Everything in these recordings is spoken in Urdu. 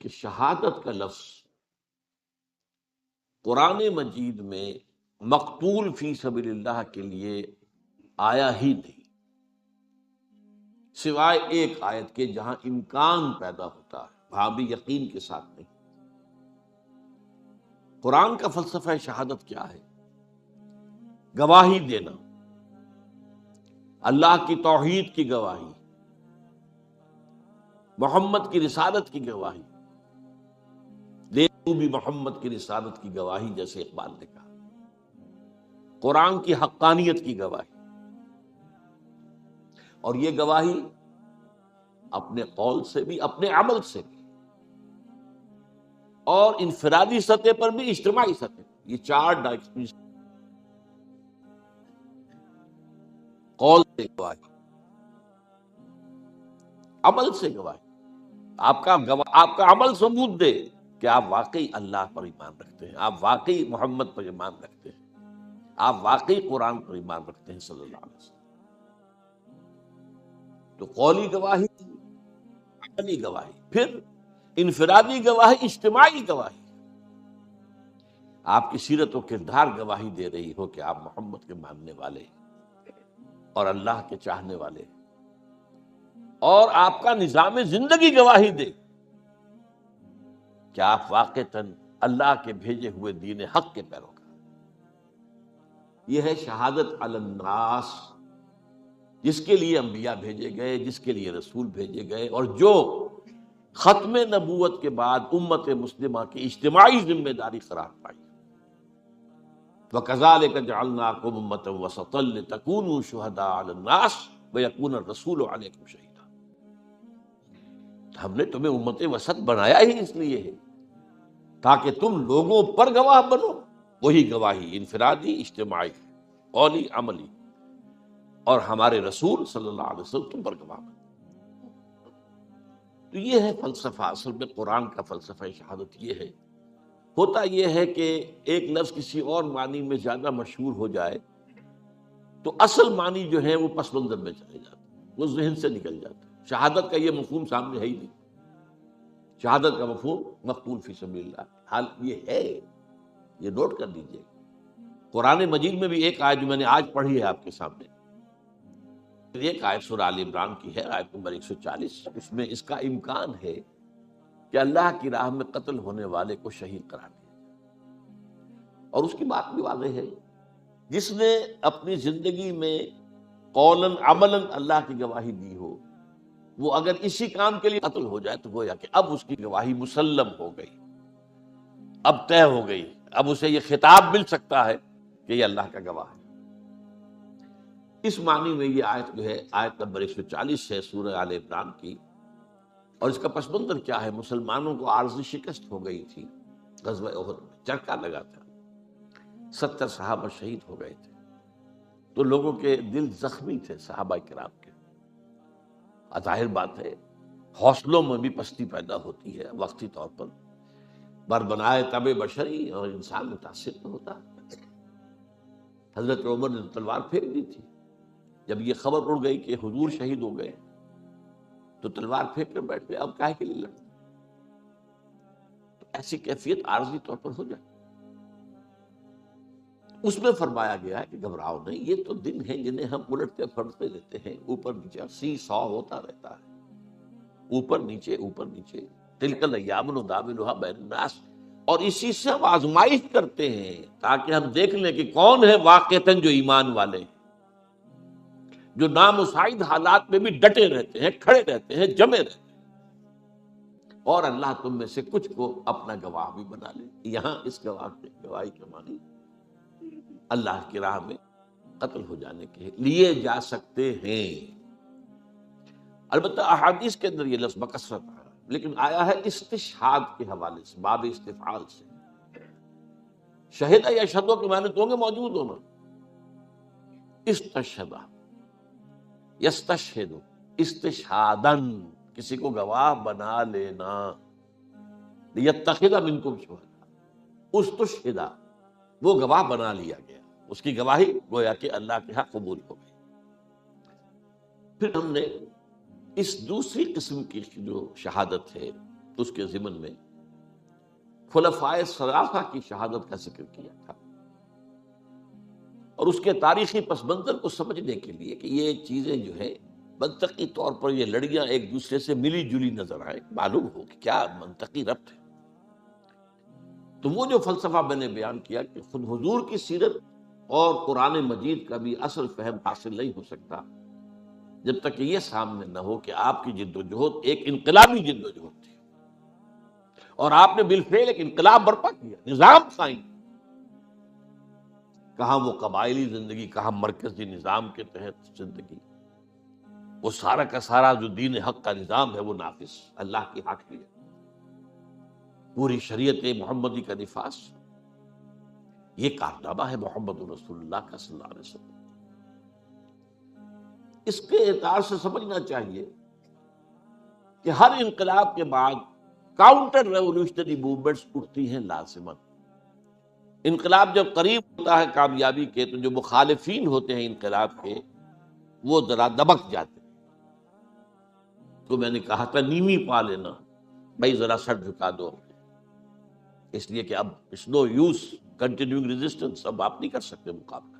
کہ شہادت کا لفظ قرآن مجید میں مقتول فی سبیل اللہ کے لیے آیا ہی نہیں، سوائے ایک آیت کے جہاں امکان پیدا ہوتا ہے، وہاں بھی یقین کے ساتھ نہیں۔ قرآن کا فلسفہ شہادت کیا ہے؟ گواہی دینا، اللہ کی توحید کی گواہی، محمد کی رسالت کی گواہی، دے تو بھی محمد کی رسالت کی گواہی، جیسے اقبال نے کہا، قرآن کی حقانیت کی گواہی۔ اور یہ گواہی اپنے قول سے بھی، اپنے عمل سے بھی، اور انفرادی سطح پر بھی، اجتماعی سطح پر، یہ چار ڈائمنشن، قول سے گواہی، عمل سے گواہی۔ آپ کا عمل ثبوت دے کہ آپ واقعی اللہ پر ایمان رکھتے ہیں، آپ واقعی محمد پر ایمان رکھتے ہیں، آپ واقعی قرآن پر ایمان رکھتے ہیں صلی اللہ علیہ وسلم۔ تو قولی گواہی، عملی گواہی، پھر انفرادی گواہی، اجتماعی گواہی۔ آپ کی سیرت و کردار گواہی دے رہی ہو کہ آپ محمد کے ماننے والے اور اللہ کے چاہنے والے، اور آپ کا نظام زندگی گواہی دے کہ آپ واقعتاً اللہ کے بھیجے ہوئے دین حق کے پیروکار۔ یہ ہے شہادت علی الناس، جس کے لیے انبیاء بھیجے گئے، جس کے لیے رسول بھیجے گئے، اور جو ختم نبوت کے بعد امت مسلمہ کی اجتماعی ذمہ داری قرار پائی۔ وَكَذَلِكَ جَعَلْنَاكُمْ أُمَّةً وَسَطًا لِتَكُونُوا شُهَدَاءَ عَلَى النَّاسِ وَيَكُونَ الرَّسُولُ عَلَيْكُمْ شَهِيدًا۔ ہم نے تمہیں امت وسط بنایا ہی اس لیے ہے تاکہ تم لوگوں پر گواہ بنو، وہی گواہی انفرادی، اجتماعی، قولی، عملی، اور ہمارے رسول صلی اللہ علیہ وسلم تم پر گواہ بنو۔ تو یہ ہے فلسفہ، اصل میں قرآن کا فلسفہ شہادت یہ ہے۔ ہوتا یہ ہے کہ ایک لفظ کسی اور معنی میں زیادہ مشہور ہو جائے تو اصل معنی جو ہے وہ پس منظر میں چلے جاتے، وہ ذہن سے نکل جاتا ہے۔ شہادت کا یہ مفہوم سامنے ہے ہی نہیں، شہادت کا مفہوم مقتول فی سبیل اللہ، حال یہ ہے، یہ نوٹ کر لیجئے۔ قرآن مجید میں بھی ایک آیت جو میں نے آج پڑھی ہے آپ کے سامنے، ایک آیت سورہ آل عمران کی ہے، آیت نمبر 140، اس میں اس کا امکان ہے کہ اللہ کی راہ میں قتل ہونے والے کو شہید قرار دیا جائے۔ اور اس کی بات بھی واضح ہے، جس نے اپنی زندگی میں قولاً عملاً اللہ کی گواہی دی ہو، وہ اگر اسی کام کے لیے قتل ہو جائے تو گویا کہ اب اس کی گواہی مسلم ہو گئی، اب طے ہو گئی، اب اسے یہ خطاب مل سکتا ہے کہ یہ اللہ کا گواہ ہے۔ اس معنی میں یہ آیت جو ہے، آیت نمبر 140 ہے سورہ آل عمران کی، اور اس کا پس منظر کیا ہے؟ مسلمانوں کو عارضی شکست ہو گئی تھی غزوہ احد میں، چرکا لگا تھا، 70 صحابہ شہید ہو گئے تھے، تو لوگوں کے دل زخمی تھے، صحابہ کرام کے۔ ظاہر بات ہے حوصلوں میں بھی پستی پیدا ہوتی ہے وقتی طور پر، بربنائے طبع بشری، اور انسان متاثر تو ہوتا ہے۔ حضرت عمر نے تلوار پھینک دی تھی، جب یہ خبر اڑ گئی کہ حضور شہید ہو گئے تو تلوار پھینک کر بیٹھ گئے، اب کاہے کے لیے لڑنا؟ تو ایسی کیفیت عارضی طور پر ہو جائے، اس میں فرمایا گیا ہے کہ گھبراؤ نہیں، یہ تو دن ہیں جنہیں ہم الٹتے پھرتے لیتے ہیں، اوپر نیچے سی سو ہوتا رہتا ہے، اوپر نیچے اوپر نیچے، تلک الایام نداولها بین الناس، اور اسی سے ہم آزمائش کرتے ہیں تاکہ ہم دیکھ لیں کہ کون ہے واقعتاً جو ایمان والے ہیں، جو نامساعد حالات میں بھی ڈٹے رہتے ہیں، کھڑے رہتے ہیں، جمے رہتے ہیں، اور اللہ تم میں سے کچھ کو اپنا گواہ بھی بنا لے۔ یہاں اس گواہی کے معنی اللہ کی راہ میں قتل ہو جانے کے لیے جا سکتے ہیں۔ البتہ احادیث کے اندر یہ لفظ بکثرت آیا، لیکن آیا ہے استشہاد کے حوالے سے، باب استفعال سے۔ شہدہ یا شہدوں کے معنی تو ہوں گے موجود ہونا، استشہدہ، یستشہد، استشہادن، کسی کو گواہ بنا لینا، لیتخذ منکم شہداء، استشہدہ، وہ گواہ بنا لیا گیا، اس کی گواہی گویا کہ اللہ کے ہاں قبول ہو گئی۔ پھر ہم نے اس دوسری قسم کی جو شہادت ہے اس کے ضمن میں خلفائے ثلاثہ کی شہادت کا ذکر کیا تھا، اور اس کے تاریخی پس منظر کو سمجھنے کے لیے کہ یہ چیزیں جو ہے منطقی طور پر یہ لڑیاں ایک دوسرے سے ملی جلی نظر آئے، معلوم ہو کہ کیا منطقی ربط ہے، تو وہ جو فلسفہ میں نے بیان کیا کہ خود حضور کی سیرت اور قرآن مجید کا بھی اصل فہم حاصل نہیں ہو سکتا جب تک کہ یہ سامنے نہ ہو کہ آپ کی جد و جہد ایک انقلابی جد و جہد تھی، اور آپ نے بالفعل ایک انقلاب برپا کیا، نظام قائم، کہاں وہ قبائلی زندگی، کہاں مرکزی نظام کے تحت زندگی، وہ سارا کا سارا جو دین حق کا نظام ہے وہ نافذ، اللہ کی حاکمیت، پوری شریعت محمدی کا نفاذ، یہ کارنامہ ہے محمد رسول اللہ کا صلی اللہ علیہ وسلم۔ اس کے اعتبار سے سمجھنا چاہیے کہ ہر انقلاب کے بعد کاؤنٹر ریولوشنری موومنٹس اٹھتی ہیں لازماً۔ انقلاب جب قریب ہوتا ہے کامیابی کے تو جو مخالفین ہوتے ہیں انقلاب کے وہ ذرا دبک جاتے ہیں، تو میں نے کہا تھا نیوی پا لینا، بھائی ذرا سر جھکا دو، اس لیے کہ اب it's no use continuing resistance, اب آپ نہیں کر سکتے مقابلہ۔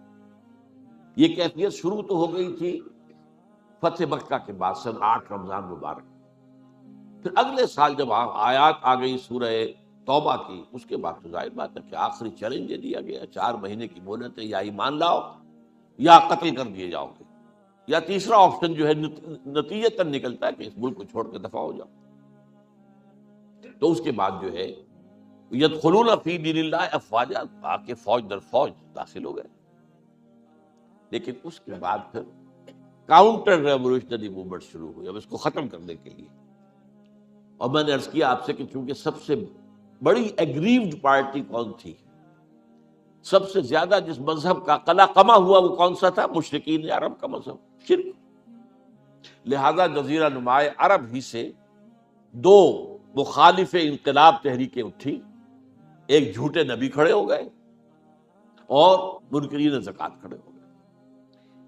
یہ کیفیت شروع تو ہو گئی تھی فتح مکہ کے بعد سن 8 رمضان مبارک، پھر اگلے سال جب آیات آ گئی سورہ توبہ کی، اس کے بعد تو ظاہر بات ہے کہ آخری چیلنج دے دیا گیا، 4 مہینے کی مہلت ہے، یا ایمان لاؤ یا قتل کر دیے جاؤ گے، یا تیسرا آپشن جو ہے نتیجتاً نکلتا ہے کہ اس ملک کو چھوڑ کے دفع ہو جاؤ۔ تو اس کے بعد جو ہے یدخلون فی دین اللہ افواجا، آ کے فوج در فوج داخل ہو گئے، لیکن اس کے بعد پھر کاؤنٹر ریولوشنری موومنٹ شروع ہوئی اب اس کو ختم کرنے کے لیے۔ اور میں نے عرض کیا آپ سے کہ چونکہ سب سے بڑی ایگریوڈ پارٹی کون تھی، سب سے زیادہ جس مذہب کا قلع قمع ہوا وہ کون سا تھا؟ مشرکین عرب کا مذہب، شرک۔ لہذا جزیرہ نماء عرب ہی سے 2 مخالف انقلاب تحریکیں اٹھی، ایک جھوٹے نبی کھڑے ہو گئے اور منکرین زکوٰۃ کھڑے ہو گئے۔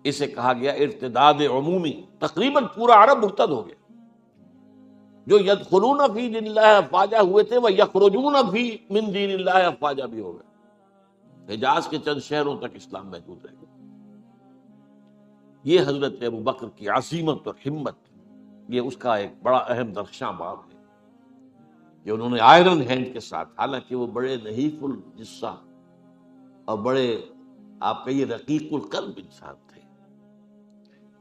اسے کہا گیا ارتداد عمومی، تقریباً پورا عرب مرتد ہو گیا۔ جو یدخلون فی دین اللہ افواجا ہوئے تھے وہ یخرجون فی من دین اللہ افواجا بھی ہو گئے۔ حجاز کے چند شہروں تک اسلام محدود رہ گیا۔ یہ حضرت ابوبکر کی عزیمت اور ہمت، یہ اس کا ایک بڑا اہم درخشاں باب ہے کہ انہوں نے آئرن ہینڈ کے ساتھ، حالانکہ وہ بڑے نحیف الجثہ اور بڑے آپ کہیے رقیق القلب انسان تھے،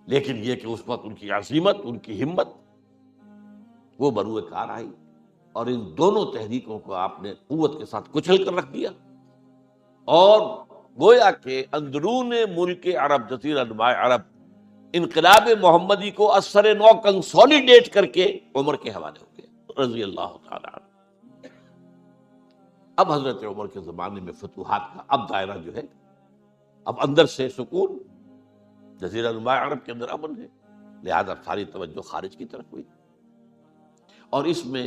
لیکن یہ کہ اس وقت ان کی عزیمت، ان کی ہمت وہ بروئے کار آئی، اور ان دونوں تحریکوں کو آپ نے قوت کے ساتھ کچل کر رکھ دیا، اور گویا کہ اندرون ملک عرب، جزیرہ نماء عرب، انقلاب محمدی کو اثر نو کنسولیڈیٹ کر کے عمر کے حوالے ہو گئے رضی اللہ تعالیٰ عنہ۔ اب حضرت عمر کے زمانے میں فتوحات کا اب دائرہ جو ہے، اب اندر سے سکون، جزیرہ نماء عرب کے اندر امن ہے، لہذا ساری توجہ خارج کی طرف ہوئی، اور اس میں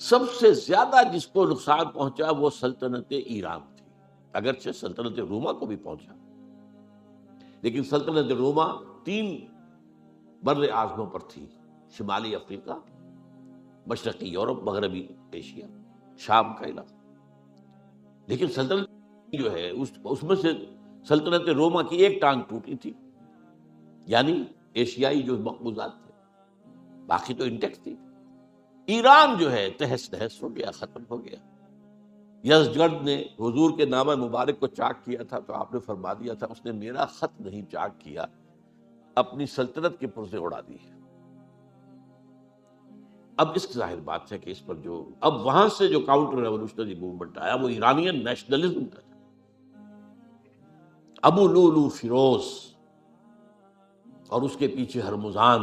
سب سے زیادہ جس کو نقصان پہنچا وہ سلطنت ایران تھی، اگرچہ سلطنت روما کو بھی پہنچا، لیکن سلطنت روما 3 بر اعظموں پر تھی، شمالی افریقہ، مشرقی یورپ، مغربی ایشیا، شام کا علاقہ، لیکن سلطنت جو ہے اس میں سے سلطنت روما کی ایک ٹانگ ٹوٹی تھی، یعنی ایشیائی جو مقبوضات تھے، باقی تو انٹیکٹ تھی۔ ایران جو ہے تہس نہس ہو گیا، ختم ہو گیا۔ یزدگرد نے حضور کے نامہ مبارک کو چاک کیا تھا تو آپ نے فرما دیا تھا اس نے میرا خط نہیں چاک کیا، اپنی سلطنت کے پرزے اڑا دی ہے۔ اب اس کی ظاہر بات ہے کہ اس پر جو اب وہاں سے جو کاؤنٹر ریولوشنری موومنٹ آیا وہ ایرانین نیشنلزم کا تھا۔ ابو لولو فیروز اور اس کے پیچھے ہرمزان،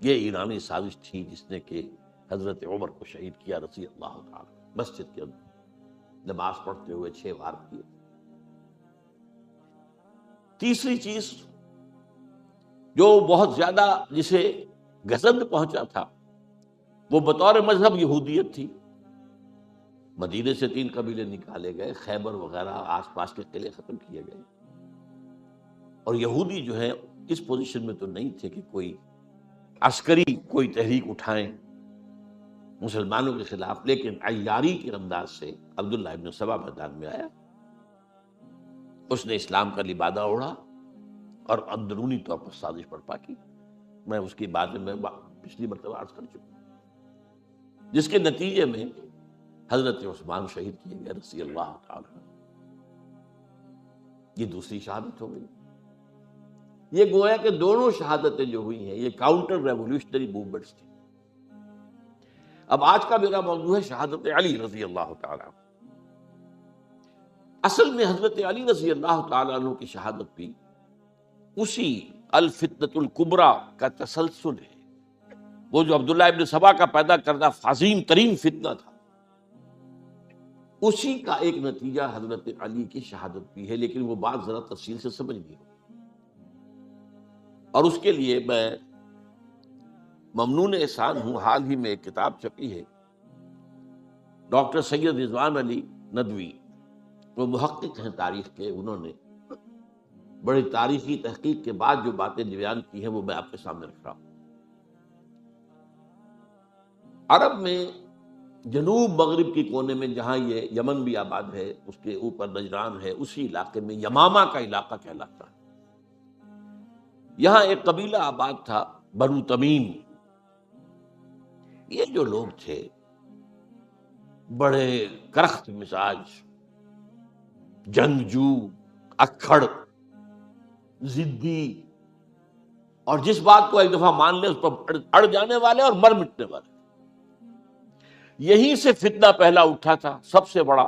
یہ ایرانی سازش تھی جس نے کہ حضرت عمر کو شہید کیا رضی اللہ تعالیٰ، مسجد کے اندر نماز پڑھتے ہوئے 6 وار کیے۔ تیسری چیز جو بہت زیادہ جسے گزند پہنچا تھا وہ بطور مذہب یہودیت تھی۔ مدینے سے 3 قبیلے نکالے گئے، خیبر وغیرہ آس پاس کے قلعے ختم کیے گئے، اور یہودی جو ہے اس پوزیشن میں تو نہیں تھے کہ کوئی عسکری کوئی تحریک اٹھائیں، مسلمانوں کے خلاف، لیکن عیاری کے انداز سے عبداللہ ابن سبا میدان میں آیا. اس نے اسلام کا لبادہ اوڑھا اور اندرونی طور پر سازش برپا کی. میں اس کی بات میں پچھلی مرتبہ عرض کر چکا ہوں، جس کے نتیجے میں حضرت عثمان شہید کیے گئے رضی اللہ تعالی. یہ دوسری شہادت ہو گئی. یہ گویا کہ دونوں شہادتیں جو ہوئی ہیں یہ کاؤنٹر ریولیوشنری موومنٹس تھی. اب آج کا میرا موضوع ہے شہادت علی رضی اللہ تعالی. اصل میں حضرت علی رضی اللہ تعالیٰ عنہ کی شہادت بھی اسی الفتنۃ الکبریٰ کا تسلسل ہے. وہ جو عبداللہ ابن سبا کا پیدا کردہ عظیم ترین فتنہ تھا، اسی کا ایک نتیجہ حضرت علی کی شہادت بھی ہے. لیکن وہ بات ذرا تفصیل سے سمجھنی ہو، اور اس کے لیے میں ممنون احسان ہوں. حال ہی میں ایک کتاب چھپی ہے، ڈاکٹر سید رضوان علی ندوی، وہ محقق ہیں تاریخ کے. انہوں نے بڑی تاریخی تحقیق کے بعد جو باتیں بیان کی ہیں وہ میں آپ کے سامنے رکھ رہا ہوں. عرب میں جنوب مغرب کی کونے میں، جہاں یہ یمن بھی آباد ہے، اس کے اوپر نجران ہے، اسی علاقے میں یمامہ کا علاقہ کہلاتا ہے. یہاں ایک قبیلہ آباد تھا، بنو تمیم. یہ جو لوگ تھے بڑے کرخت مزاج، جنگجو، اکھڑ، ضدی، اور جس بات کو ایک دفعہ مان لے اس پر اڑ جانے والے اور مر مٹنے والے. یہیں سے فتنہ پہلا اٹھا تھا. سب سے بڑا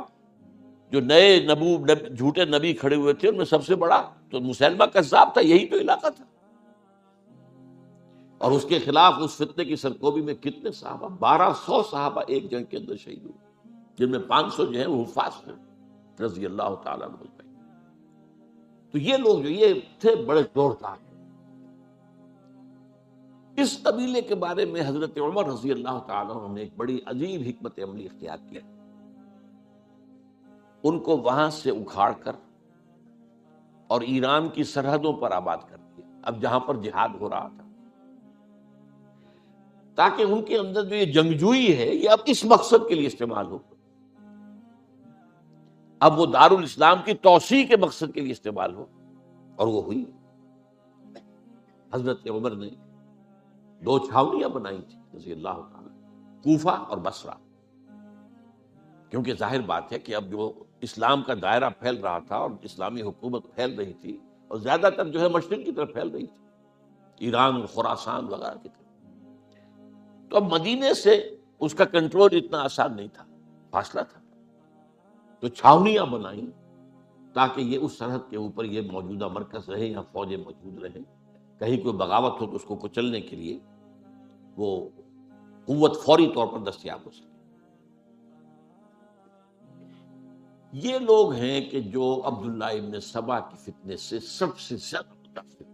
جو نئے جھوٹے نبی کھڑے ہوئے تھے ان میں سب سے بڑا تو مسیلمہ کذاب تھا. یہی تو علاقہ تھا. اور اس کے خلاف اس فتنے کی سرکوبی میں کتنے صحابہ، 1200 صحابہ ایک جنگ کے اندر شہید ہوئے، جن میں 500 جو ہیں وہ حفاظ ہیں رضی اللہ تعالیٰ عنہ. تو یہ لوگ جو یہ تھے بڑے زوردار. اس قبیلے کے بارے میں حضرت عمر رضی اللہ تعالیٰ عنہ نے ایک بڑی عجیب حکمت عملی اختیار کی. ان کو وہاں سے اکھاڑ کر اور ایران کی سرحدوں پر آباد کر دیا، اب جہاں پر جہاد ہو رہا تھا، تاکہ ان کے اندر جو یہ جنگجوئی ہے یہ اب اس مقصد کے لیے استعمال ہو. اب وہ دارالاسلام کی توسیع کے مقصد کے لیے استعمال ہو، اور وہ ہوئی. حضرت عمر نے 2 چھاونیاں بنائی تھی رضی اللہ تعالیٰ، کوفہ اور بصرہ. کیونکہ ظاہر بات ہے کہ اب جو اسلام کا دائرہ پھیل رہا تھا اور اسلامی حکومت پھیل رہی تھی، اور زیادہ تر جو ہے مشرق کی طرف پھیل رہی تھی، ایران اور خراسان وغیرہ کی طرف. تو اب مدینے سے اس کا کنٹرول اتنا آسان نہیں تھا، فاصلہ تھا. تو چھاونیاں بنائیں تاکہ یہ اس سرحد کے اوپر یہ موجودہ مرکز رہے، یہاں فوجیں موجود رہیں، کہیں کوئی بغاوت ہو تو اس کو کچلنے کے لیے وہ قوت فوری طور پر دستیاب ہو سکے. یہ لوگ ہیں کہ جو عبداللہ ابن سبا کی فتنے سے سب سے زیادہ متاثر.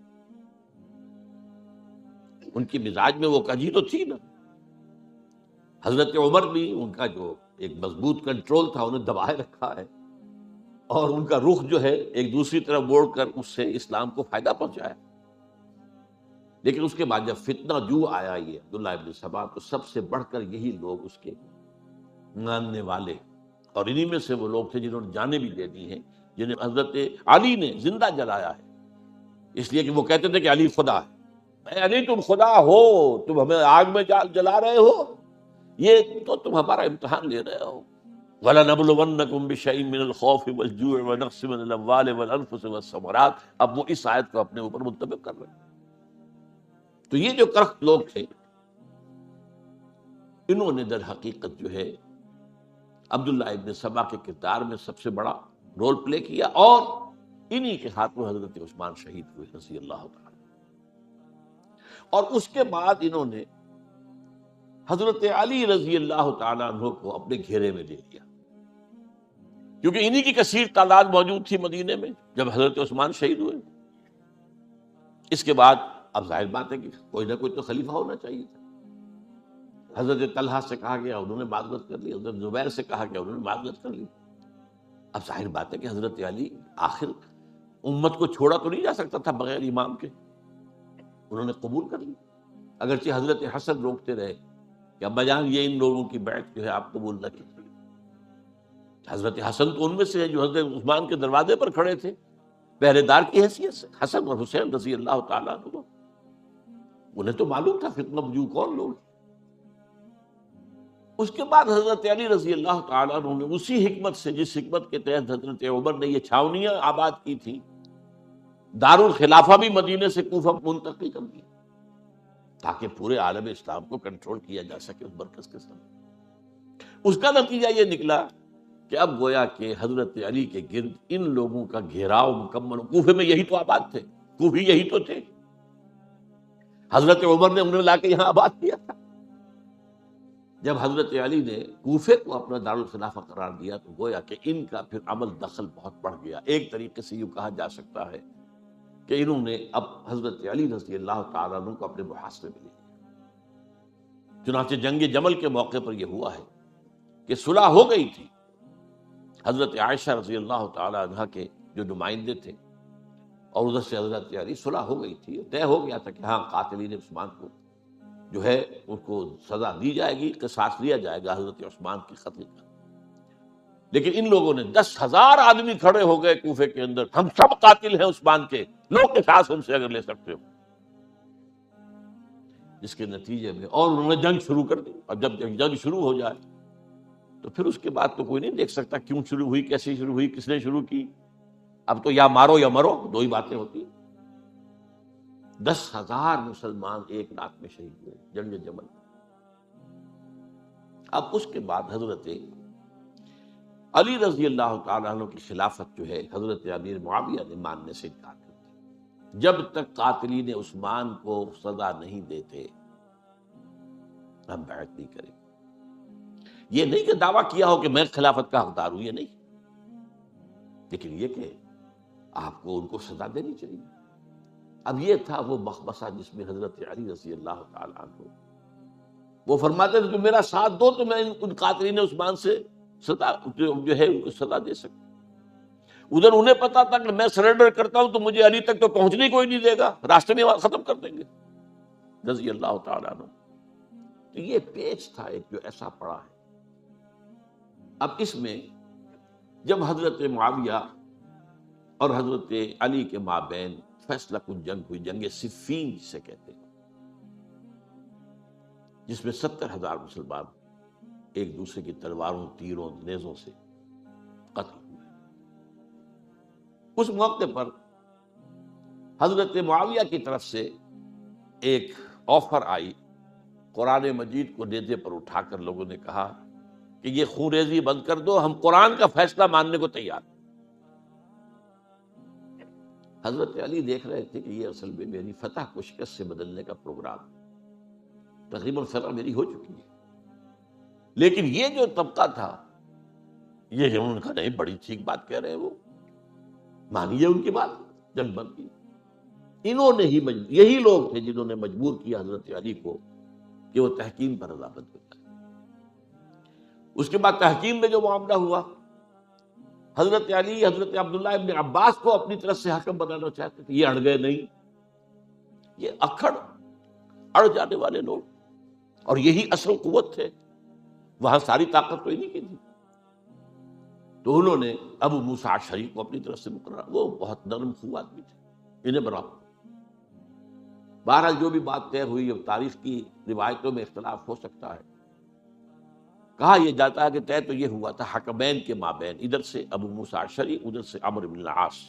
ان کی مزاج میں وہ کجی تو تھی نا. حضرت عمر بھی ان کا جو ایک مضبوط کنٹرول تھا انہیں دبائے رکھا ہے، اور ان کا رخ جو ہے ایک دوسری طرف موڑ کر اس سے اسلام کو فائدہ پہنچایا. لیکن اس کے بعد جب فتنہ جو آیا یہ عبداللہ ابن سبا، تو سب سے بڑھ کر یہی لوگ اس کے ماننے والے، اور انہی میں سے وہ لوگ تھے جنہوں نے جانیں بھی دے دی ہیں، جنہیں حضرت علی نے زندہ جلایا ہے. اس لیے کہ وہ کہتے تھے کہ علی خدا ہے. اے علی تم خدا ہو، تم ہمیں آگ میں جلا رہے ہو، یہ تو تم ہمارا امتحان لے رہے ہو. وَلَنَبْلُوَنَّكُمْ بِشَيْءٍ مِّنَ الْخَوْفِ وَالْجُوعِ وَنَقْصٍ مِّنَ الْأَمْوَالِ وَالْأَنفُسِ وَالثَّمَرَاتِ. اب وہ اس آیت کو اپنے اوپر منطبق کر رہے ہیں. تو یہ جو کرخت لوگ تھے، انہوں نے در حقیقت جو ہے عبداللہ ابن سبا کے کردار میں سب سے بڑا رول پلے کیا، اور انہی کے ہاتھوں حضرت عثمان شہید ہوئے رضی اللہ تعالیٰ. اور اس کے بعد انہوں نے حضرت علی رضی اللہ تعالیٰ عنہ کو اپنے گھیرے میں لے لیا، کیونکہ انہی کی کثیر تعداد موجود تھی مدینے میں جب حضرت عثمان شہید ہوئے. اس کے بعد اب ظاہر بات ہے کہ کوئی نہ کوئی تو خلیفہ ہونا چاہیے تھا. حضرت طلحہ سے کہا گیا، انہوں نے معذرت کر لی. حضرت زبیر سے کہا گیا، انہوں نے معذرت کر لی. اب ظاہر بات ہے کہ حضرت علی آخر امت کو چھوڑا تو نہیں جا سکتا تھا بغیر امام کے. انہوں نے قبول کر لی، اگرچہ حضرت حسن روکتے رہے کہ ابا جان یہ ان لوگوں کی بیعت جو ہے آپ قبول نہ کیجیے. حضرت حسن تو ان میں سے ہیں جو حضرت عثمان کے دروازے پر کھڑے تھے پہرے دار کی حیثیت سے، حسن اور حسین رضی اللہ تعالیٰ عنہ. انہیں تو معلوم تھا فتنہ جو کون لوگ. اس کے بعد حضرت علی رضی اللہ تعالیٰ عنہ نے اسی حکمت سے، جس حکمت کے تحت حضرت عمر نے یہ چھاونیاں آباد کی تھی، دارالخلافہ بھی مدینے سے کوفہ منتقل کر دی تاکہ پورے عالم اسلام کو کنٹرول کیا جا سکے اس مرکز کے ساتھ. اس کا نتیجہ یہ نکلا کہ اب گویا کہ حضرت علی کے گرد ان لوگوں کا گھیراؤ مکمل. کوفے میں یہی تو آباد تھے، کوفی یہی تو تھے. حضرت عمر نے انہیں لا کے یہاں آباد کیا تھا. جب حضرت علی نے کوفے کو اپنا دارالخلافہ قرار دیا تو گویا کہ ان کا پھر عمل دخل بہت بڑھ گیا. ایک طریقے سے یوں کہا جا سکتا ہے کہ انہوں نے اب حضرت علی رضی اللہ تعالیٰ عنہ کو اپنے محاصرے میں لے لیا. چنانچہ جنگ جمل کے موقع پر یہ ہوا ہے کہ صلح ہو گئی تھی. حضرت عائشہ رضی اللہ تعالیٰ عنہ کے جو نمائندے تھے اور ادھر سے حضرت علی، صلح ہو گئی تھی. طے ہو گیا تھا کہ ہاں قاتلین عثمان کو جو ہے اس کو سزا دی جائے گی، قصاص لیا جائے گا حضرت عثمان کی قتل کا. لیکن ان لوگوں نے 10,000 آدمی کھڑے ہو گئے کوفے کے اندر، ہم سب قاتل ہیں عثمان کے، لو قصاص ہم سے اگر لے سکتے ہو. جس کے نتیجے میں اور انہوں نے جنگ شروع کر دی. اور جب جنگ شروع ہو جائے تو پھر اس کے بعد تو کوئی نہیں دیکھ سکتا کیوں شروع ہوئی، کیسے شروع ہوئی، کس نے شروع کی. اب تو یا مارو یا مرو، دو ہی باتیں ہوتی. 10,000 مسلمان ایک رات میں شہید ہوئے جنگ جمل. اب اس کے بعد حضرت علی رضی اللہ تعالیٰ عنہ کی خلافت جو ہے حضرت امیر معاویہ نے ماننے سے انکار کر دیا. جب تک قاتلین عثمان کو سزا نہیں دیتے ہم بیعت نہیں کریں. یہ نہیں کہ دعویٰ کیا ہو کہ میں خلافت کا حقدار ہوں، یہ نہیں، لیکن یہ کہ آپ کو ان کو سزا دینی چاہیے. اب یہ تھا وہ مخمصہ جس میں حضرت علی رضی اللہ تعالیٰ عنہ وہ فرماتے تھے کہ میرا ساتھ دو تو میں ان قاتلین عثمان سے سزا جو ہے ان کو سزا دے سکتا. ادھر انہیں پتا تھا کہ میں سرنڈر کرتا ہوں تو مجھے علی تک تو پہنچنے کوئی نہیں دے گا، راستے میں ختم کر دیں گے رضی اللہ تعالیٰ عنہ. تو یہ پیچ تھا ایک جو ایسا پڑا ہے. اب اس میں جب حضرت معاویہ اور حضرت علی کے مابین فیصلہ کن جنگ ہوئی، جنگ صفین جسے کہتے ہیں، جس میں 70,000 مسلمان ایک دوسرے کی تلواروں، تیروں، نیزوں سے قتل ہوئے. اس موقع پر حضرت معاویہ کی طرف سے ایک آفر آئی. قرآن مجید کو نیزے پر اٹھا کر لوگوں نے کہا کہ یہ خون ریزی بند کر دو، ہم قرآن کا فیصلہ ماننے کو تیار. حضرت علی دیکھ رہے تھے کہ یہ اصل میں میری فتح کو شکست سے بدلنے کا پروگرام، تقریباً فتح میری ہو چکی ہے. لیکن یہ جو طبقہ تھا یہ انہوں نے کہا نہیں، بڑی ٹھیک بات کہہ رہے ہیں، وہ مانیے ان کی بات، جنگ بند کی. انہوں نے ہی یہی لوگ تھے جنہوں نے مجبور کیا حضرت علی کو کہ وہ تحکیم پر رضامند ہو جائے. اس کے بعد تحکیم میں جو معاملہ ہوا، حضرت علی حضرت عبداللہ ابن عباس کو اپنی طرف سے حکم بنانا چاہتے تھے. یہ اڑ گئے نہیں. یہ اڑ جانے والے لوگ، اور یہی اصل قوت تھے، وہاں ساری طاقت تو انہیں کی تھی. تو انہوں نے ابو موسیٰ اشعری کو اپنی طرف سے مقررہ، وہ بہت نرم خو آدمی تھے، انہیں بناؤ. بہرحال جو بھی بات طے ہوئی، اب تاریخ کی روایتوں میں اختلاف ہو سکتا ہے. کہا یہ جاتا ہے کہ طے تو یہ ہوا تھا حکمین کے مابین، ادھر سے ابو موسیٰ اشعری، ادھر سے عمرو بن العاص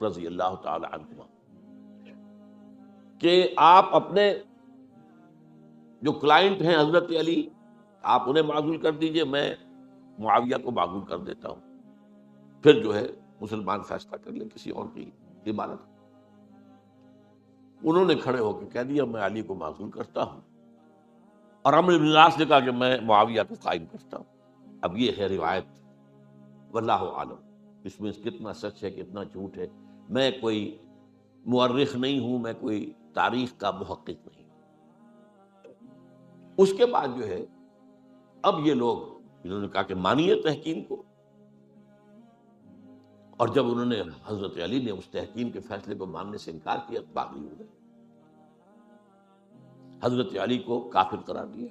رضی اللہ تعالی عنہما، کہ آپ اپنے جو کلائنٹ ہیں حضرت علی آپ انہیں معزول کر دیجئے، میں معاویہ کو معزول کر دیتا ہوں. پھر جو ہے مسلمان فیصلہ کر لیں کسی اور کی عبادت. انہوں نے کھڑے ہو کے کہہ دیا میں علی کو معزول کرتا ہوں، اور عمرو بن العاص نے کہا کہ میں معاویہ کو قائم کرتا ہوں. اب یہ ہے روایت، واللہ عالم اس میں کتنا سچ ہے کتنا جھوٹ ہے. میں کوئی مورخ نہیں ہوں، میں کوئی تاریخ کا محقق نہیں. اس کے بعد جو ہے اب یہ لوگ انہوں نے کہا کہ مانیے تحکیم کو، اور جب انہوں نے حضرت علی نے اس تحکیم کے فیصلے کو ماننے سے انکار کیا تو پاگل ہو گئے، حضرت علی کو کافر قرار دیا.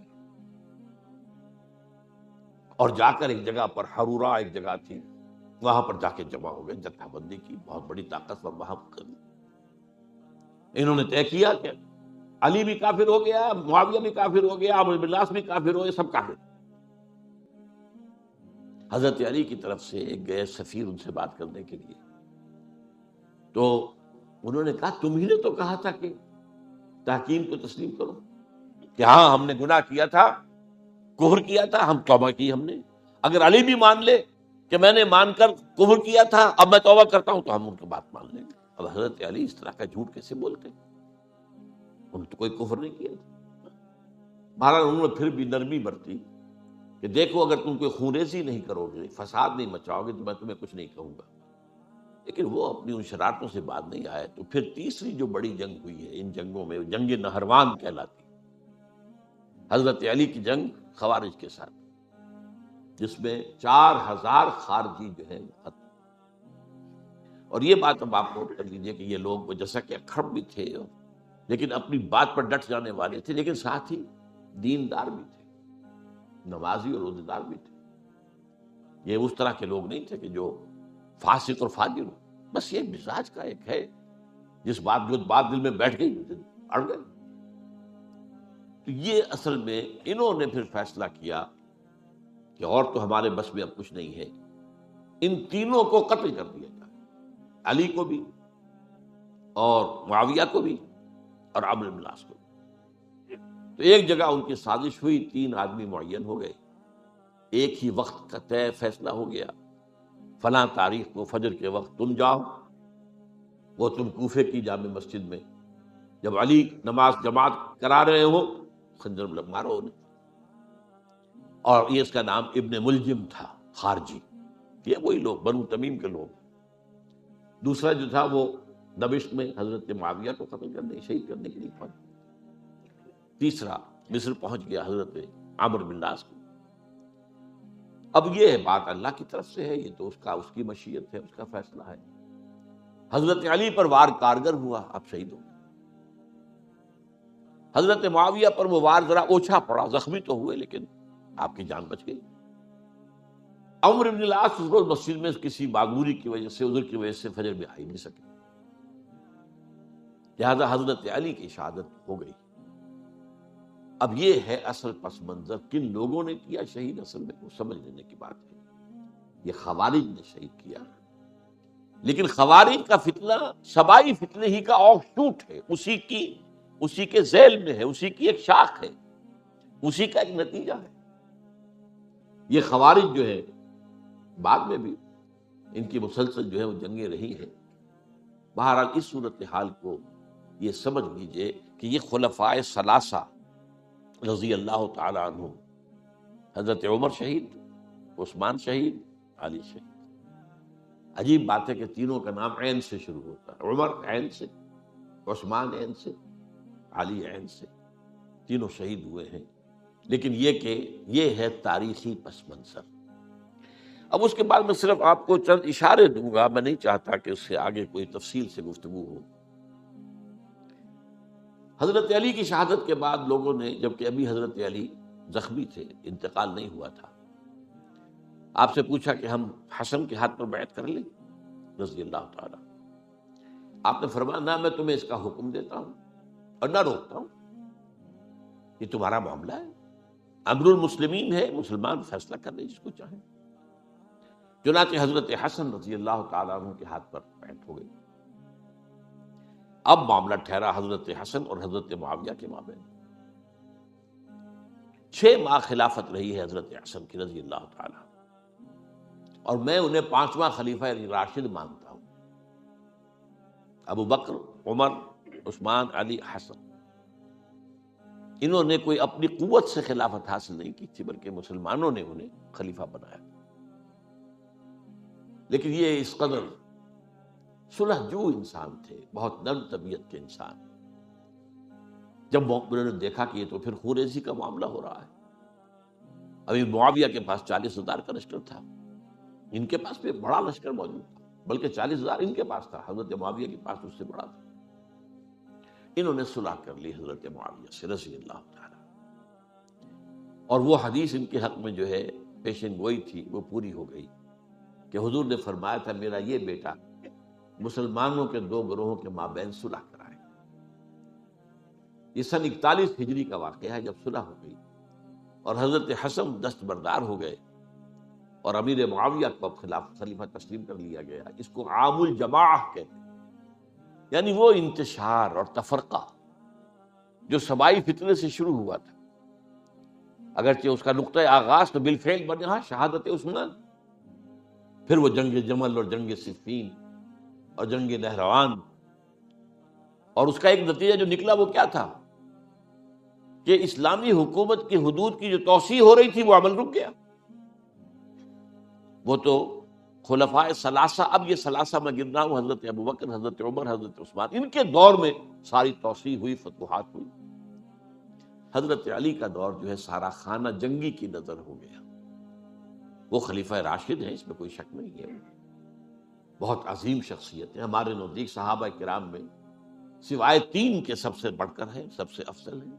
اور جا کر ایک جگہ پر حرورا ایک جگہ تھی، وہاں پر جا کے جمع ہو گئے، جتھا بندی کی، بہت بڑی طاقت پر وہاں انہوں نے طے کیا کہ علی بھی کافر ہو گیا، معاویہ بھی کافر ہو گیا، عمرو بن العاص بھی کافر ہو گئے، سب کافر۔ حضرت علی کی طرف سے ایک گئے سفیر ان سے بات کرنے کے لیے، تو انہوں نے کہا تم ہی نے تو کہا تھا کہ تحکیم کو تسلیم کرو، کہ ہاں ہم نے گناہ کیا تھا، کفر کیا تھا، ہم توبہ کی ہم نے، اگر علی بھی مان لے کہ میں نے مان کر کفر کیا تھا اب میں توبہ کرتا ہوں تو ہم ان کی بات مان لیں گے۔ اب حضرت علی اس طرح کا جھوٹ کیسے بولتے؟ انہوں نے تو کوئی کفر نہیں کیا تھا۔ بہرحال انہوں نے پھر بھی نرمی برتی کہ دیکھو اگر تم کوئی خونریزی نہیں کرو گے، فساد نہیں مچاؤ گے تو میں تمہیں کچھ نہیں کہوں گا، لیکن وہ اپنی ان شرارتوں سے بعد نہیں آئے۔ تو پھر تیسری جو بڑی جنگ ہوئی ہے ان جنگوں میں، جنگ نہروان کہلاتی، حضرت علی کی جنگ خوارج کے ساتھ، جس میں 4000 خارجی جو ہیں ختم۔ اور یہ بات اب آپ نوٹ کر لیجئے کہ یہ لوگ جیسا کہ اکھڑ بھی تھے لیکن اپنی بات پر ڈٹ جانے والے تھے، لیکن ساتھ ہی دیندار بھی تھے، نمازی اور روزے دار بھی تھے۔ یہ اس طرح کے لوگ نہیں تھے کہ جو فاسق اور فاجر ہو، بس یہ مزاج کا ایک ہے، جس جو بات دل میں بیٹھ گئی اڑ گئے۔ تو یہ اصل میں انہوں نے پھر فیصلہ کیا کہ اور تو ہمارے بس میں اب کچھ نہیں ہے، ان تینوں کو قتل کر دیا جائے، علی کو بھی اور معاویہ کو بھی اور عمرو بن العاص کو بھی۔ تو ایک جگہ ان کی سازش ہوئی، 3 آدمی معین ہو گئے، ایک ہی وقت کا طے فیصلہ ہو گیا، فلاں تاریخ کو فجر کے وقت تم جاؤ، وہ تم کوفے کی جامع مسجد میں، جب علی نماز جماعت کرا رہے ہو خنجر مارو انہیں۔ اور یہ اس کا نام ابن ملجم تھا، خارجی، یہ وہی لوگ بنو تمیم کے لوگ۔ دوسرا جو تھا وہ دمشق میں حضرت معاویہ کو قتل کرنے، شہید کرنے کے لیے پہنچ۔ تیسرا مصر پہنچ گیا حضرت عمرو بن العاص کو۔ اب یہ بات اللہ کی طرف سے ہے، یہ تو اس کی مشیت ہے، اس کا فیصلہ ہے۔ حضرت علی پر وار کارگر ہوا، اب شہید ہو گئے۔ حضرت معاویہ پر وہ وار ذرا اوچھا پڑا، زخمی تو ہوئے لیکن آپ کی جان بچ گئی۔ عمرو بن العاص اس روز مسجد میں کسی معذوری کی وجہ سے، عذر کی وجہ سے فجر میں آ ہی نہیں سکے، لہذا حضرت علی کی شہادت ہو گئی۔ اب یہ ہے اصل پس منظر، کن لوگوں نے کیا شہید، اصل میں وہ سمجھ لینے کی بات ہے۔ یہ خوارج نے شہید کیا، لیکن خوارج کا فتنہ سبائی فتنے ہی کا آف شوٹ ہے، اسی کے ذیل میں ہے، اسی کی ایک شاخ ہے، اسی کا ایک نتیجہ ہے۔ یہ خوارج جو ہے بعد میں بھی ان کی مسلسل جو ہے وہ جنگیں رہی ہیں۔ بہرحال اس صورتحال کو یہ سمجھ لیجئے کہ یہ خلفائے ثلاثہ رضی اللہ تعالی عنہ، حضرت عمر شہید، عثمان شہید، علی شہید۔ عجیب بات ہے کہ تینوں کا نام عین سے شروع ہوتا ہے، عمر عین سے، عثمان عین سے، علی عین سے، تینوں شہید ہوئے ہیں۔ لیکن یہ ہے تاریخی پس منظر۔ اب اس کے بعد میں صرف آپ کو چند اشارے دوں گا، میں نہیں چاہتا کہ اس سے آگے کوئی تفصیل سے گفتگو ہو۔ حضرت علی کی شہادت کے بعد لوگوں نے، جبکہ ابھی حضرت علی زخمی تھے، انتقال نہیں ہوا تھا، آپ سے پوچھا کہ ہم حسن کے ہاتھ پر بیعت کر لیں رضی اللہ تعالی۔ آپ نے فرمایا نہ میں تمہیں اس کا حکم دیتا ہوں اور نہ روکتا ہوں، یہ تمہارا معاملہ ہے، امر المسلمین ہے، مسلمان فیصلہ کر لیں جس کو چاہیں۔ چنانچہ حضرت حسن رضی اللہ تعالیٰ عنہ کے ہاتھ پر بیعت ہو گئی۔ اب معاملہ ٹھہرا حضرت حسن اور حضرت معاویہ کے مابین۔ 6 ماہ خلافت رہی ہے حضرت حسن کی رضی اللہ تعالیٰ، اور میں انہیں 5واں خلیفہ راشد مانتا ہوں۔ ابو بکر، عمر، عثمان، علی، حسن، انہوں نے کوئی اپنی قوت سے خلافت حاصل نہیں کی تھی، بلکہ مسلمانوں نے انہیں خلیفہ بنایا۔ لیکن یہ اس قدر صلح جو انسان تھے، بہت نرم طبیعت کے انسان، جب انہوں نے دیکھا کہ یہ تو پھر خوریزی کا معاملہ ہو رہا ہے۔ ابھی معاویہ کے پاس 40,000 کا لشکر تھا، ان کے پاس بھی بڑا لشکر موجود تھا، بلکہ 40,000 ان کے پاس تھا، حضرت معاویہ کے پاس اس سے بڑا تھا۔ انہوں نے صلح کر لی حضرت معاویہ سے رضی اللہ تعالی، اور وہ حدیث ان کے حق میں جو ہے پیشن گوئی تھی وہ پوری ہو گئی کہ حضور نے فرمایا تھا میرا یہ بیٹا مسلمانوں کے دو گروہوں کے مابین صلح کرائے۔ یہ سن 41 ہجری کا واقعہ ہے جب صلح ہو گئی اور حضرت حسن دستبردار ہو گئے اور امیر معاویہ کو اب خلیفہ تسلیم کر لیا گیا۔ اس کو عام الجماع کہتے ہیں، یعنی وہ انتشار اور تفرقہ جو سبائی فتنے سے شروع ہوا تھا، اگرچہ اس کا نقطۂ آغاز تو بالفعل بنا شہادت عثمان، پھر وہ جنگ جمل اور جنگ صفین اور جنگ نہروان، اور اس کا ایک نتیجہ جو نکلا وہ کیا تھا کہ اسلامی حکومت کی حدود کی جو توسیع ہو رہی تھی وہ عمل رک گیا۔ وہ تو خلفائے ثلاثہ، اب یہ ثلاثہ میں گن رہا ہوں، حضرت ابوبکر، حضرت عمر، حضرت عثمان، ان کے دور میں ساری توسیع ہوئی، فتوحات ہوئی۔ حضرت علی کا دور جو ہے سارا خانہ جنگی کی نظر ہو گیا۔ وہ خلیفہ راشد ہیں، اس میں کوئی شک نہیں ہے، بہت عظیم شخصیت ہے، ہمارے نزدیک صحابہ کرام میں سوائے 3 کے سب سے بڑھ کر ہیں، سب سے افضل ہیں۔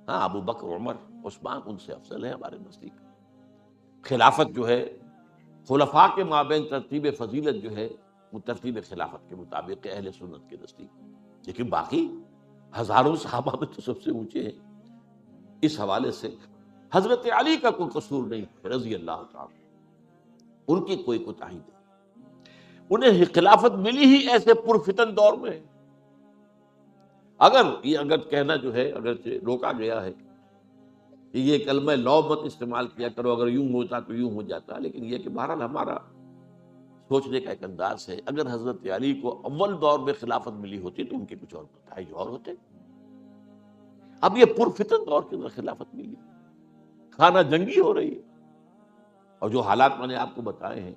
ہاں، ابو بکر، عمر، عثمان ان سے افضل ہے ہمارے نزدیک۔ خلافت جو ہے خلفاء کے مابین ترتیب فضیلت جو ہے وہ ترتیب خلافت کے مطابق اہل سنت کے نزدیک، لیکن باقی ہزاروں صحابہ میں تو سب سے اونچے ہیں۔ اس حوالے سے حضرت علی کا کوئی قصور نہیں رضی اللہ تعالی، ان کی کوئی کوتاہی نہیں، انہیں خلافت ملی ہی ایسے پرفتن دور میں۔ اگر کہنا جو ہے اگرچہ روکا گیا ہے کہ یہ کلمہ لو مت استعمال کیا کرو، اگر یوں ہوتا تو یوں ہو جاتا، لیکن یہ کہ بہرحال ہمارا سوچنے کا ایک انداز ہے، اگر حضرت علی کو اول دور میں خلافت ملی ہوتی تو ان کے کچھ اور نتائج اور ہوتے۔ اب یہ پرفتن دور کے اندر خلافت ملی، خانہ جنگی ہو رہی ہے، اور جو حالات میں نے آپ کو بتائے ہیں،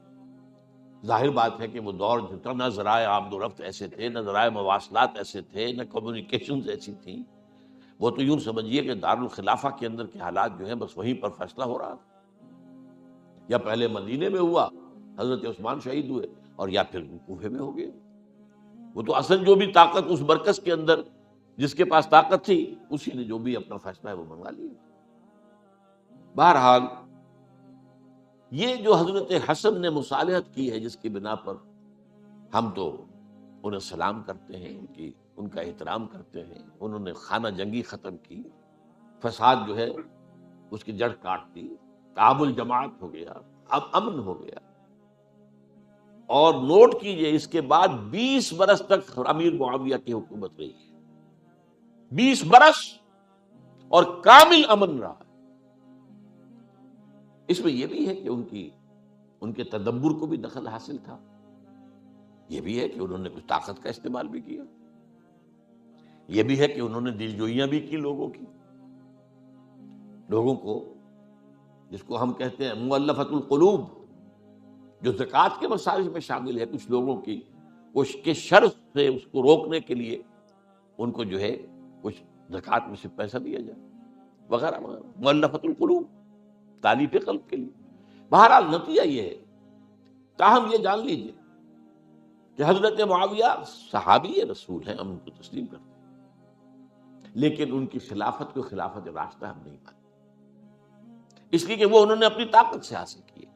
ظاہر بات ہے کہ وہ دور جتنا نہ ذرائع آمد و رفت ایسے تھے، نہ ذرائع مواصلات ایسے تھے، نہ کمیونیکیشنز ایسی تھیں، وہ تو یوں سمجھیے کہ دارالخلافہ کے اندر کے حالات جو ہیں بس وہیں پر فیصلہ ہو رہا تھا، یا پہلے مدینے میں ہوا، حضرت عثمان شہید ہوئے، اور یا پھر کوفے میں ہو گئے۔ وہ تو اصل جو بھی طاقت اس مرکز کے اندر جس کے پاس طاقت تھی اسی نے جو بھی اپنا فیصلہ ہے وہ منوا لیا۔ بہرحال یہ جو حضرت حسن نے مصالحت کی ہے جس کی بنا پر ہم تو انہیں سلام کرتے ہیں، ان کا احترام کرتے ہیں، انہوں نے خانہ جنگی ختم کی، فساد جو ہے اس کی جڑ کاٹ دی، تعامل جماعت ہو گیا، اب امن ہو گیا۔ اور نوٹ کیجئے اس کے بعد 20 برس تک امیر معاویہ کی حکومت رہی ہے، 20 برس، اور کامل امن رہا۔ اس میں یہ بھی ہے کہ ان کے تدبر کو بھی دخل حاصل تھا، یہ بھی ہے کہ انہوں نے کچھ طاقت کا استعمال بھی کیا، یہ بھی ہے کہ انہوں نے دلجوئیاں بھی کی لوگوں کو، جس کو ہم کہتے ہیں مؤلفۃ القلوب، جو زکوٰۃ کے مسائل میں شامل ہے، کچھ لوگوں کی اس کے شر سے اس کو روکنے کے لیے ان کو جو ہے کچھ زکوٰۃ میں سے پیسہ دیا جائے وغیرہ وغیرہ، مؤلفۃ القلوب، تالیف قلب کے لیے۔ بہرحال نتیجہ یہ ہے، تاہم یہ جان لیجئے کہ حضرت معاویہ صحابی رسول ہیں، ہم ان کو تسلیم کرتے ہیں، لیکن ان کی خلافت کو خلافت راشدہ ہم نہیں مانتے، اس لیے کہ وہ انہوں نے اپنی طاقت سے حاصل کی ہے۔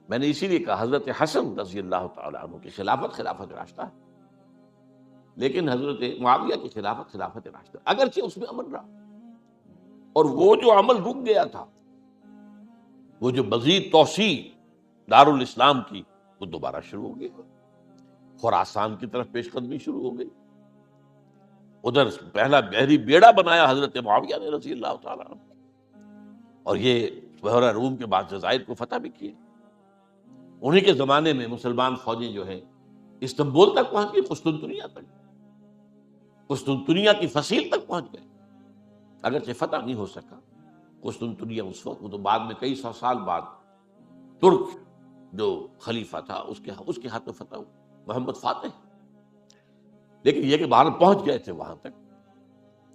میں نے اسی لیے کہا حضرت حسن رضی اللہ تعالیٰ عنہ کی خلافت خلافت راشدہ ہے، لیکن حضرت معاویہ کی خلافت خلافت راشدہ، اگرچہ اس میں عمل رہا، اور وہ جو عمل رک گیا تھا، وہ جو مزید توسیع دارالاسلام کی، وہ دوبارہ شروع ہو گئی، خراسان کی طرف پیش قدمی شروع ہو گئی۔ ادھر پہلا بحری بیڑا بنایا حضرت معاویہ نے رضی اللہ تعالیٰ عنہ، اور یہ بحیرہ روم کے بعد جزائر کو فتح بھی کیے۔ انہی کے زمانے میں مسلمان فوجیں جو ہیں استنبول تک پہنچ گئی، قسطنطنیہ کی فصیل تک پہنچ گئے، اگرچہ فتح نہیں ہو سکا قسطنطنیہ اس وقت، وہ تو بعد میں کئی سو سال بعد ترک جو خلیفہ تھا اس کے ہاتھوں فتح ہوا، محمد فاتح، لیکن یہ کہ باہر پہنچ گئے تھے وہاں تک،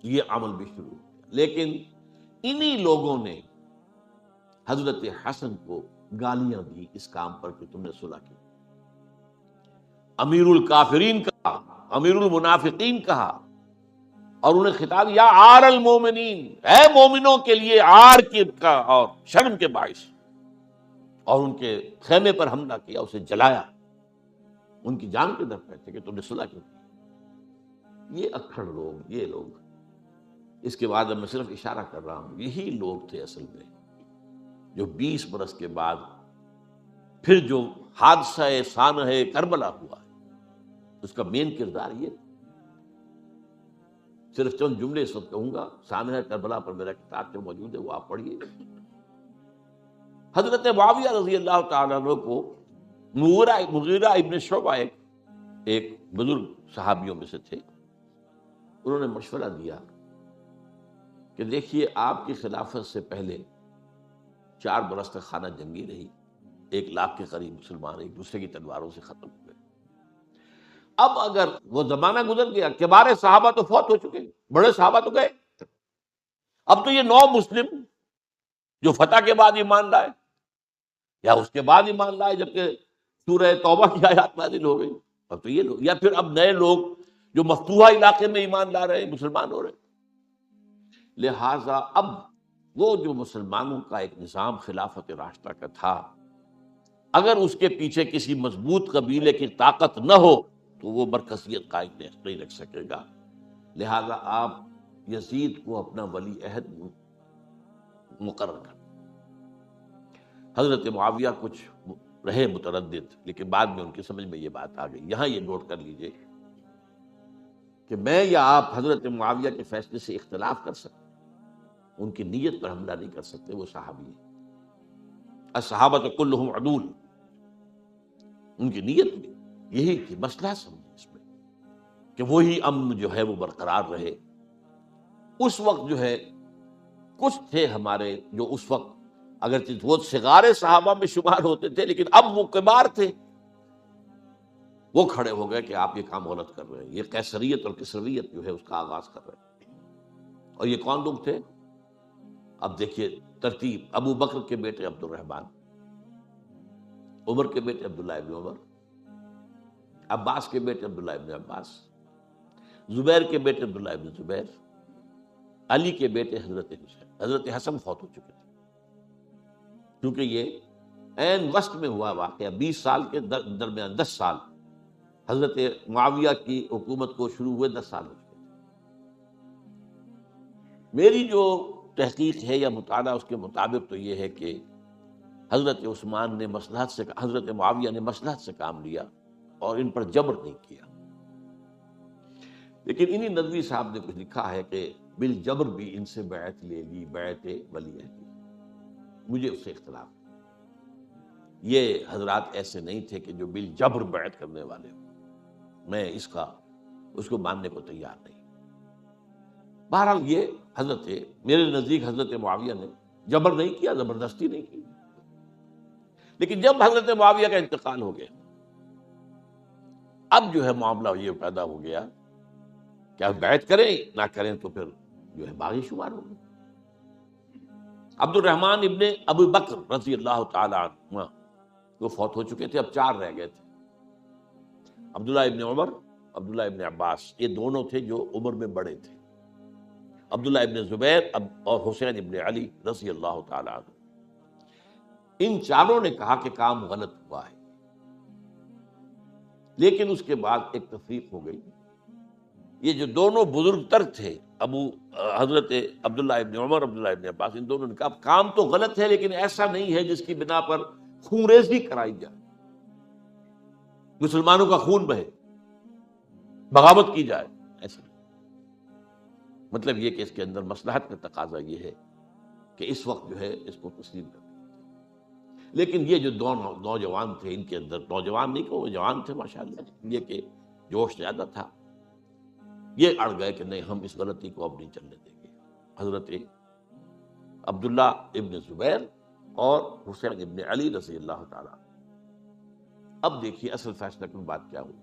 یہ عمل بھی شروع ہو گیا۔ لیکن انہی لوگوں نے حضرت حسن کو گالیاں دی اس کام پر کہ تم نے صلح کی، امیر الکافرین کہا، امیر المنافقین کہا، اور انہیں خطاب یا آر المومنین، اے مومنوں کے لیے آر کی کا اور شرم کے باعث، اور ان کے خیمے پر حملہ کیا، اسے جلایا، ان کی جان کے در پہ تھے کہ تم نے صلح کیوں کی؟ یہ اکھڑ لوگ، یہ لوگ، اس کے بعد اب میں صرف اشارہ کر رہا ہوں، یہی لوگ تھے اصل میں جو 20 برس کے بعد پھر جو حادثہ سانحہ کربلا ہوا اس کا مین کردار یہ تھا۔ صرف چند جملے اس وقت کہوں گا، سانحہ کربلا پر میرا کتاب جو موجود ہے وہ آپ پڑھیے۔ حضرت معاویہ رضی اللہ تعالیٰ عنہ کو مغیرہ ابن شعبہ ایک بزرگ صحابیوں میں سے تھے، انہوں نے مشورہ دیا کہ دیکھیے آپ کی خلافت سے پہلے 4 برس تک خانہ جنگی رہی، 1 لاکھ کے قریب مسلمان ایک دوسرے کی تلواروں سے ختم ہوئے۔ اب اگر وہ زمانہ گزر گیا، کبار صحابہ تو فوت ہو چکے، بڑے صحابہ تو گئے، اب تو یہ 9 مسلم جو فتح کے بعد ایمان لائے یا اس کے بعد ایمان لائے جبکہ سورہ توبہ کی آیات نازل ہو گئی، اب تو یہ لوگ، یا پھر اب نئے لوگ جو مفتوحہ علاقے میں ایمان لا رہے ہیں، مسلمان ہو رہے ہیں۔ لہٰذا اب وہ جو مسلمانوں کا ایک نظام خلافت راشدہ کا تھا، اگر اس کے پیچھے کسی مضبوط قبیلے کی طاقت نہ ہو تو وہ مرکزیت قائم نہیں رکھ سکے گا۔ لہٰذا آپ یزید کو اپنا ولی عہد مقرر کر۔ حضرت معاویہ کچھ رہے متردد، لیکن بعد میں ان کی سمجھ میں یہ بات آ گئی۔ یہاں یہ نوٹ کر لیجئے کہ میں یا آپ حضرت معاویہ کے فیصلے سے اختلاف کر سکتے، ان کی نیت پر حملہ نہیں کر سکتے، وہ صحابی ہیں۔ الصحابۃ کلھم عدول، ان کی نیت میں یہی تھی، مسئلہ سمجھے اس میں کہ وہی امن جو ہے وہ برقرار رہے۔ اس وقت جو ہے کچھ تھے ہمارے جو اس وقت اگرچہ وہ صغار صحابہ میں شمار ہوتے تھے، لیکن اب وہ کبار تھے، وہ کھڑے ہو گئے کہ آپ یہ کام غلط کر رہے ہیں، یہ قیصریت اور کسرویت جو ہے اس کا آغاز کر رہے ہیں۔ اور یہ کون لوگ تھے؟ اب دیکھیے ترتیب، ابو بکر کے بیٹے عبد الرحمن، عمر کے بیٹے عبداللہ ابن عمر، عباس کے بیٹے عبداللہ ابن عباس، زبیر کے بیٹے عبداللہ ابن زبیر، علی کے بیٹے حضرت حسین۔ حضرت حسن فوت ہو چکے تھے کیونکہ یہ عین وسط میں ہوا واقعہ، 20 سال کے درمیان 10 سال حضرت معاویہ کی حکومت کو شروع ہوئے، 10 سال ہو چکے تھے۔ میری جو تحقیق ہے یا مطالعہ اس کے مطابق تو یہ ہے کہ حضرت عثمان نے مصلحت سے، حضرت معاویہ نے مصلحت سے کام لیا اور ان پر جبر نہیں کیا۔ لیکن انہی ندوی صاحب نے کچھ لکھا ہے کہ بالجبر بھی ان سے بیعت لے لی، بیعت ولی عہد۔ مجھے اس سے اختلاف ہے، یہ حضرات ایسے نہیں تھے کہ جو بالجبر بیعت کرنے والے ہوں، میں اس کو ماننے کو تیار نہیں۔ بہرحال یہ حضرت، میرے نزدیک حضرت معاویہ نے جبر نہیں کیا، زبردستی نہیں کی۔ لیکن جب حضرت معاویہ کا انتقال ہو گیا، اب جو ہے معاملہ یہ پیدا ہو گیا کہ آپ بیعت کریں نہ کریں تو پھر جو ہے باغی شمار ہوگی۔ عبد الرحمن ابن ابو بکر رضی اللہ تعالی عنہ وہ فوت ہو چکے تھے، اب 4 رہ گئے تھے، عبداللہ ابن عمر، عبداللہ ابن عباس، یہ دونوں تھے جو عمر میں بڑے تھے، عبداللہ ابن زبیر اور حسین ابن علی رضی اللہ تعالی عنہ۔ ان چاروں نے کہا کہ کام غلط ہوا ہے، لیکن اس کے بعد ایک تفریق ہو گئی۔ یہ جو دونوں بزرگ تر تھے، حضرت عبداللہ ابن عمر، عبداللہ ابن عباس، ان دونوں نے کہا کام تو غلط ہے لیکن ایسا نہیں ہے جس کی بنا پر خونریزی کرائی جائے، مسلمانوں کا خون بہے، بغاوت کی جائے، ایسا نہیں۔ مطلب یہ کہ اس کے اندر مصلحت کا تقاضا یہ ہے کہ اس وقت جو ہے اس کو تسلیم کر دیا۔ لیکن یہ جو دو نوجوان تھے، ان کے اندر، نوجوان نہیں کہ وہ جوان تھے ماشاءاللہ، یہ کہ جوش زیادہ تھا، یہ اڑ گئے کہ نہیں ہم اس غلطی کو اب نہیں چلنے دیں گے۔ حضرت عبداللہ ابن زبیر اور حسین ابن علی رضی اللہ تعالیٰ۔ اب دیکھیے اصل فیصلہ کن بات کیا ہوئی،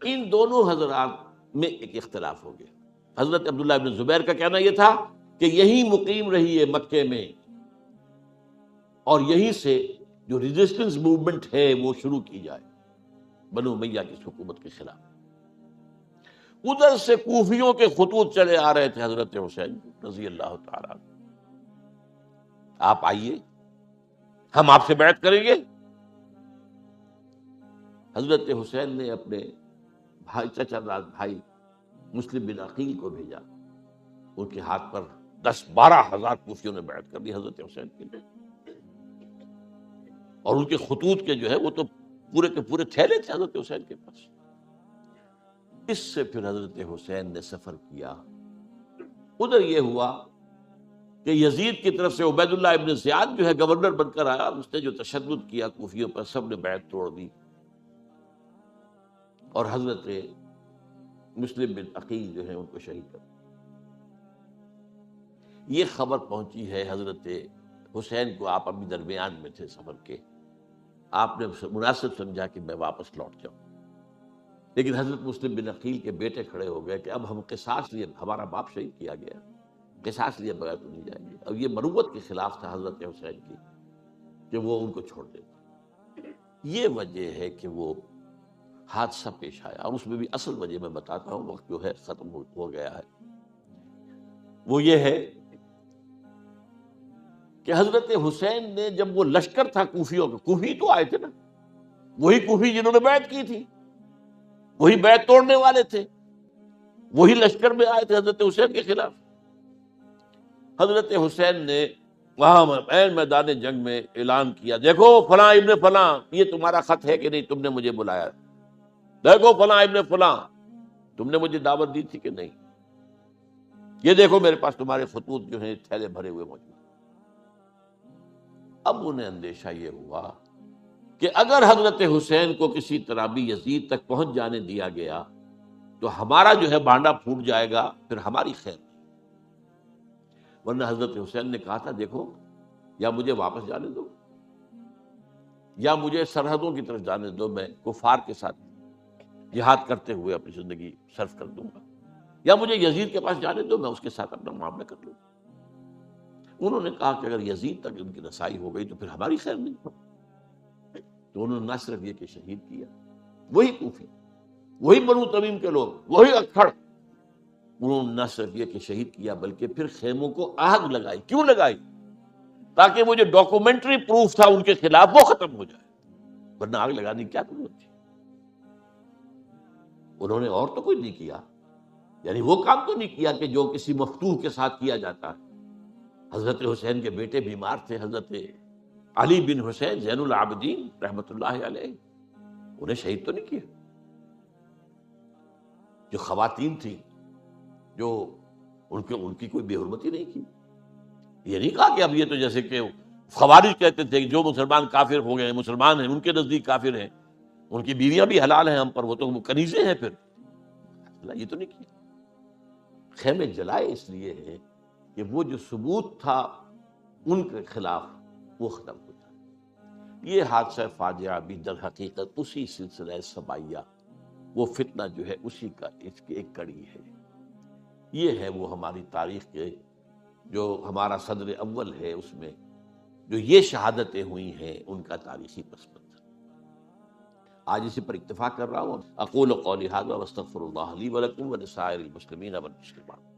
ان دونوں حضرات میں ایک اختلاف ہو گیا۔ حضرت عبداللہ ابن زبیر کا کہنا یہ تھا کہ یہی مقیم رہیے مکے میں، اور یہیں سے جو ریزسٹنس موومنٹ ہے وہ شروع کی جائے بنو امیہ کی حکومت کے خلاف۔ ادھر سے کوفیوں کے خطوط چلے آ رہے تھے حضرت حسین رضی اللہ تعالیٰ عنہ، آپ آئیے، ہم آپ سے بیعت کریں گے۔ حضرت حسین نے اپنے بھائی، چچا داد بھائی مسلم بن عقیل کو بھیجا، ان کے ہاتھ پر 10-12 ہزار کوفیوں نے بیعت کر دی حضرت حسین کے لیے، اور ان کے خطوط کے جو ہے وہ تو پورے کے پورے تھیلے تھے حضرت حسین کے پاس۔ اس سے پھر حضرت حسین نے سفر کیا۔ ادھر یہ ہوا کہ یزید کی طرف سے عبید اللہ ابن زیاد جو ہے گورنر بن کر آیا، اس نے جو تشدد کیا کوفیوں پر، سب نے بیعت توڑ دی، اور حضرت مسلم بن عقیل جو ہے ان کو شہید کر دیا۔ یہ خبر پہنچی ہے حضرت حسین کو، آپ ابھی درمیان میں تھے سفر کے، آپ نے مناسب سمجھا کہ میں واپس لوٹ جاؤں، لیکن حضرت مسلم بن عقیل کے بیٹے کھڑے ہو گئے کہ اب ہم قصاص لیے، ہمارا باپ شہید کیا گیا، قصاص لیے بغیر تو نہیں جائیں گے۔ اب یہ مروت کے خلاف تھا حضرت حسین کی کہ وہ ان کو چھوڑ دیتے۔ یہ وجہ ہے کہ وہ حادثہ پیش آیا، اور اس میں بھی اصل وجہ میں بتاتا ہوں، وقت جو ہے ختم ہو گیا ہے۔ وہ یہ ہے کہ حضرت حسین نے جب وہ لشکر تھا کوفیوں کا، کوفی تو آئے تھے نا، وہی کوفی جنہوں نے بیعت کی تھی، وہی بیعت توڑنے والے تھے، وہی لشکر میں آئے تھے حضرت حسین کے خلاف۔ حضرت حسین نے وہاں عین میدان جنگ میں اعلان کیا، دیکھو فلاں ابن فلاں، یہ تمہارا خط ہے کہ نہیں، تم نے مجھے بلایا، دیکھو فلاں ابن فلاں، تم نے مجھے دعوت دی تھی کہ نہیں، یہ دیکھو میرے پاس تمہارے خطوط جو ہیں تھیلے بھرے ہوئے موجود۔ اب انہیں اندیشہ یہ ہوا کہ اگر حضرت حسین کو کسی طرح بھی یزید تک پہنچ جانے دیا گیا تو ہمارا جو ہے بانڈا پھوٹ جائے گا، پھر ہماری خیر نہیں۔ ورنہ حضرت حسین نے کہا تھا، دیکھو یا مجھے واپس جانے دو، یا مجھے سرحدوں کی طرف جانے دو، میں کفار کے ساتھ جہاد کرتے ہوئے اپنی زندگی صرف کر دوں گا، یا مجھے یزید کے پاس جانے دو، میں اس کے ساتھ اپنا معاملہ کر لوں گا۔ انہوں نے کہا کہ اگر یزید تک ان کی رسائی ہو گئی تو پھر ہماری خیر نہیں۔ تو انہوں نے نہ صرف یہ کہ شہید کیا، وہی کوفی، وہی بنو تمیم کے لوگ، وہی اکھڑ، انہوں نے نہ صرف یہ کہ شہید کیا بلکہ پھر خیموں کو آگ لگائی۔ کیوں لگائی؟ تاکہ وہ جو ڈاکومنٹری پروف تھا ان کے خلاف وہ ختم ہو جائے، ورنہ آگ لگانے کی کیا ضرورت تھی؟ انہوں نے اور تو کوئی نہیں کیا، یعنی وہ کام تو نہیں کیا کہ جو کسی مفتوح کے ساتھ کیا جاتا ہے۔ حضرت حسین کے بیٹے بیمار تھے، حضرت علی بن حسین زین العابدین رحمۃ اللہ علیہ، انہیں شہید تو نہیں کیا۔ جو خواتین تھیں، جو ان کی کوئی بے حرمتی نہیں کی۔ یہ نہیں کہا کہ اب یہ تو جیسے کہ خوارج کہتے تھے کہ جو مسلمان کافر ہو گئے ہیں، مسلمان ہیں، ان کے نزدیک کافر ہیں، ان کی بیویاں بھی حلال ہیں ہم پر، وہ تو کنیزیں ہیں، پھر یہ تو نہیں کیا۔ خیمے جلائے اس لیے ہے کہ وہ جو ثبوت تھا ان کے خلاف وہ ختم ہو جائے۔ یہ حادثہ فاجعہ بھی در حقیقت اسی سلسلہ سبائیہ، وہ فتنہ جو ہے اسی کا اس کی ایک کڑی ہے۔ یہ ہے وہ ہماری تاریخ کے جو ہمارا صدر اول ہے، اس میں جو یہ شہادتیں ہوئی ہیں ان کا تاریخی پس منظر۔ آج اسی پر اکتفا کر رہا ہوں۔ اقول قولی ھذا واستغفر اللہ لی ولکم ولسائر المسلمین والمسلمات۔